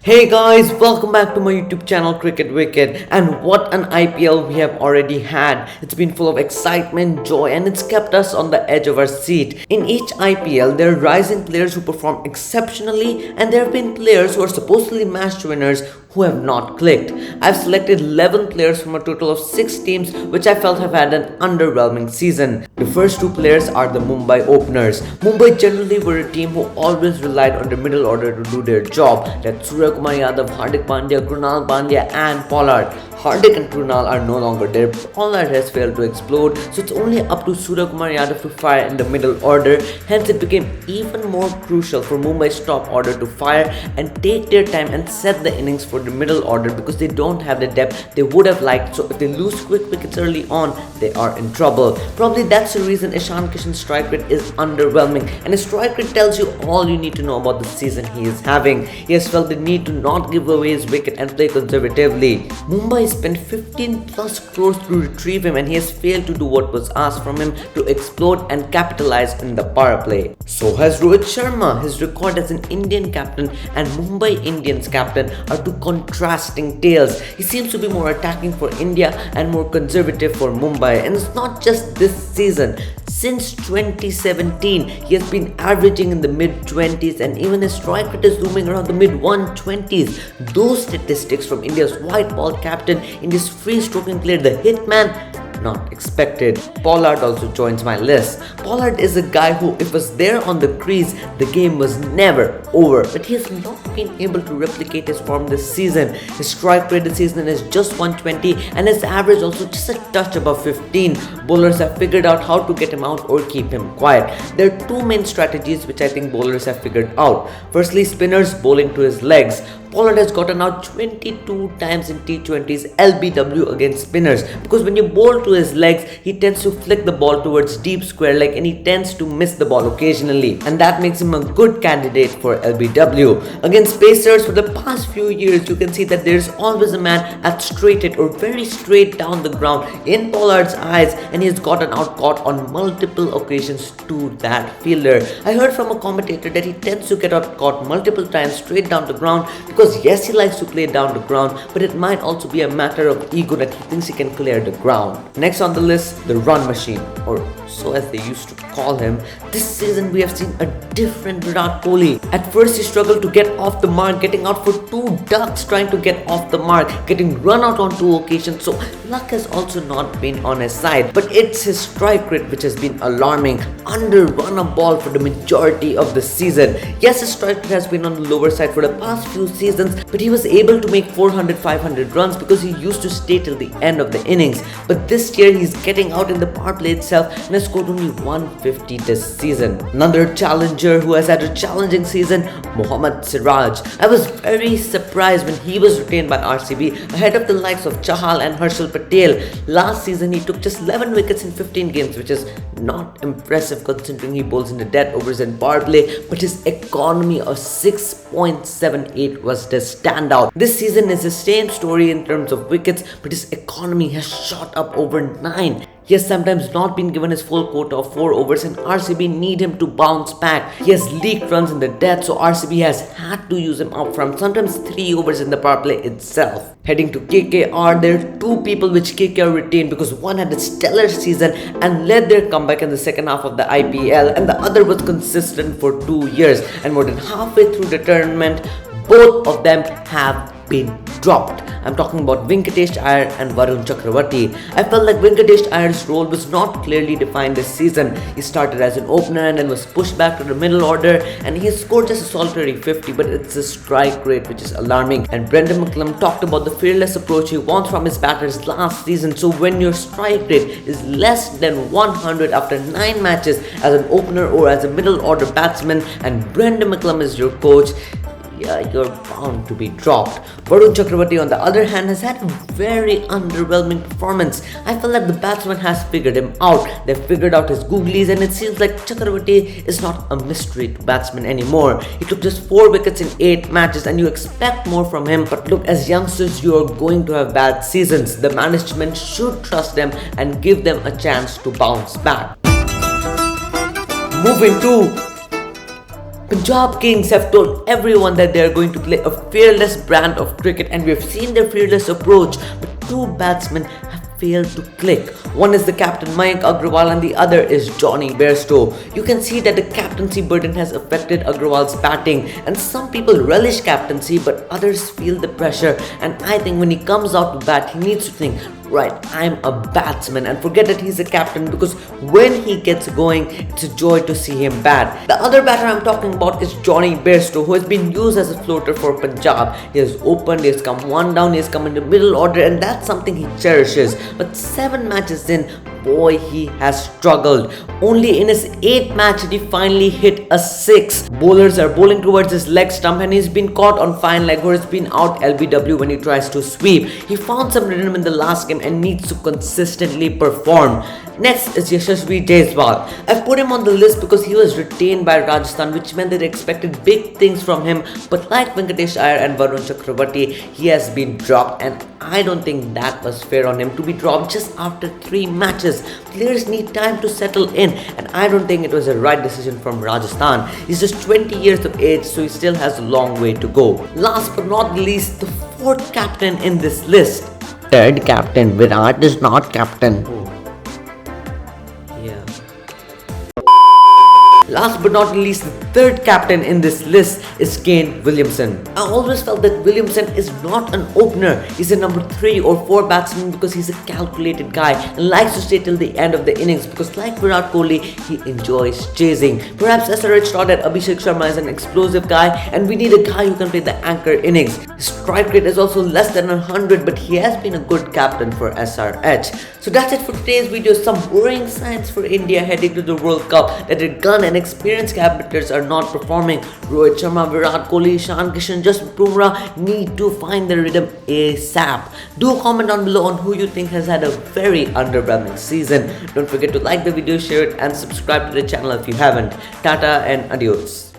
Hey guys, welcome back to my YouTube channel Cricket Wicket, and what an IPL we have already had. It's been full of excitement, joy, and it's kept us on the edge of our seat. In each IPL, there are rising players who perform exceptionally, and there have been players who are supposedly match winners who have not clicked. I've selected 11 players from a total of 6 teams which I felt have had an underwhelming season. The first two players are the Mumbai Openers. Mumbai generally were a team who always relied on the middle order to do their job. That's Surya Kumar Yadav, Hardik Pandya, Krunal Pandya and Pollard. Hardik and Krunal are no longer there. Pollard has failed to explode, so it's only up to Surya Kumar Yadav to fire in the middle order. Hence, it became even more crucial for Mumbai's top order to fire and take their time and set the innings for the middle order because they don't have the depth they would have liked. So if they lose quick wickets early on, they are in trouble. Probably that's the reason Ishan Kishan's strike rate is underwhelming, and his strike rate tells you all you need to know about the season he is having. He has felt the need to not give away his wicket and play conservatively. Mumbai spent 15 plus crores to retrieve him, and he has failed to do what was asked from him to explode and capitalize in the power play. So has Rohit Sharma. His record as an Indian captain and Mumbai Indians captain are two contrasting tales. He seems to be more attacking for India and more conservative for Mumbai, and it's not just this season. Since 2017, he has been averaging in the mid-20s, and even his strike rate is zooming around the mid-120s. Those statistics from India's white ball captain, India's free-stroking player, the hitman, not expected. Pollard also joins my list. Pollard is a guy who, if was there on the crease, the game was never over. But he has not been able to replicate his form this season. His strike rate this season is just 120, and his average also just a touch above 15. Bowlers have figured out how to get him out or keep him quiet. There are two main strategies which I think bowlers have figured out. Firstly, spinners bowling to his legs. Pollard has gotten out 22 times in T20s LBW against spinners, because when you bowl to his legs, he tends to flick the ball towards deep square leg, and he tends to miss the ball occasionally, and that makes him a good candidate for LBW. Against pacers, for the past few years, you can see that there's always a man at straight hit or very straight down the ground in Pollard's eyes, and he has gotten out caught on multiple occasions to that fielder. I heard from a commentator that he tends to get out caught multiple times straight down the ground because yes, he likes to play down the ground, but it might also be a matter of ego that he thinks he can clear the ground. Next on the list, the run machine, or so as they used to call him. This season we have seen a different Virat Kohli. At first he struggled to get off the mark, getting out for 2 ducks trying to get off the mark, getting run out on 2 occasions, so luck has also not been on his side. But it's his strike rate which has been alarming. Under run a ball for the majority of the season. Yes, his strike rate has been on the lower side for the past few seasons, but he was able to make 400-500 runs because he used to stay till the end of the innings. But this year he's getting out in the power play itself and has scored only 150 this season. Another challenger who has had a challenging season, Mohammad Siraj. I was very surprised when he was retained by RCB ahead of the likes of Chahal and Harshal Patel. Last season he took just 11 wickets in 15 games, which is not impressive considering he bowls in the death overs and power play, but his economy of 6.78 was the standout. This season is the same story in terms of wickets, but his economy has shot up over 9. He has sometimes not been given his full quota of 4 overs, and RCB need him to bounce back. He has leaked runs in the death, so RCB has had to use him up from sometimes 3 overs in the power play itself. Heading to KKR, there are 2 people which KKR retained because one had a stellar season and led their comeback in the second half of the IPL, and the other was consistent for 2 years, and more than halfway through the tournament, both of them have been dropped. I'm talking about Venkatesh Iyer and Varun Chakravarti. I felt like Venkatesh Iyer's role was not clearly defined this season. He started as an opener and then was pushed back to the middle order, and he scored just a solitary 50, but it's a strike rate which is alarming. And Brendan McCullum talked about the fearless approach he wants from his batters last season. So when your strike rate is less than 100 after 9 matches as an opener or as a middle order batsman, and Brendan McCullum is your coach, you're bound to be dropped. Varun Chakravarti, on the other hand, has had a very underwhelming performance. I feel like the batsman has figured him out. They've figured out his googlies, and it seems like Chakravarti is not a mystery to batsman anymore. He took just 4 wickets in 8 matches, and you expect more from him. But look, as youngsters, you are going to have bad seasons. The management should trust them and give them a chance to bounce back. Moving to Punjab Kings have told everyone that they are going to play a fearless brand of cricket, and we have seen their fearless approach, but two batsmen have failed to click. One is the captain Mayank Agrawal and the other is Johnny Bairstow. You can see that the captaincy burden has affected Agrawal's batting, and some people relish captaincy but others feel the pressure, and I think when he comes out to bat he needs to think, right, I'm a batsman, and forget that he's a captain, because when he gets going, it's a joy to see him bat. The other batter I'm talking about is Johnny Bairstow, who has been used as a floater for Punjab. He has opened, he has come one down, he has come in the middle order, and that's something he cherishes. But 7 matches in, boy, he has struggled. Only in his 8th match did he finally hit a 6. Bowlers are bowling towards his leg stump and he's been caught on fine leg or has been out LBW when he tries to sweep. He found some rhythm in the last game and needs to consistently perform. Next is Yashasvi Jaiswal. I've put him on the list because he was retained by Rajasthan, which meant they expected big things from him, but like Venkatesh Iyer and Varun Chakravarti, he has been dropped, and I don't think that was fair on him to be dropped just after 3 matches. Players need time to settle in, and I don't think it was a right decision from Rajasthan. He's just 20 years of age, so he still has a long way to go. Last but not least, the 4th captain in this list. 3rd captain, Virat is not captain. Yeah. Last but not least, the 3rd captain in this list is Kane Williamson. I always felt that Williamson is not an opener. He's a number 3 or 4 batsman because he's a calculated guy and likes to stay till the end of the innings, because like Virat Kohli, he enjoys chasing. Perhaps SRH thought that Abhishek Sharma is an explosive guy and we need a guy who can play the anchor innings. His strike rate is also less than 100, but he has been a good captain for SRH. So that's it for today's video. Some worrying signs for India heading to the World Cup, that their gun and experienced captains are not performing. Rohit Sharma, Virat Kohli, Ishan Kishan, Jasprit Bumrah need to find their rhythm ASAP. Do comment down below on who you think has had a very underwhelming season. Don't forget to like the video, share it and subscribe to the channel if you haven't. Tata and adios.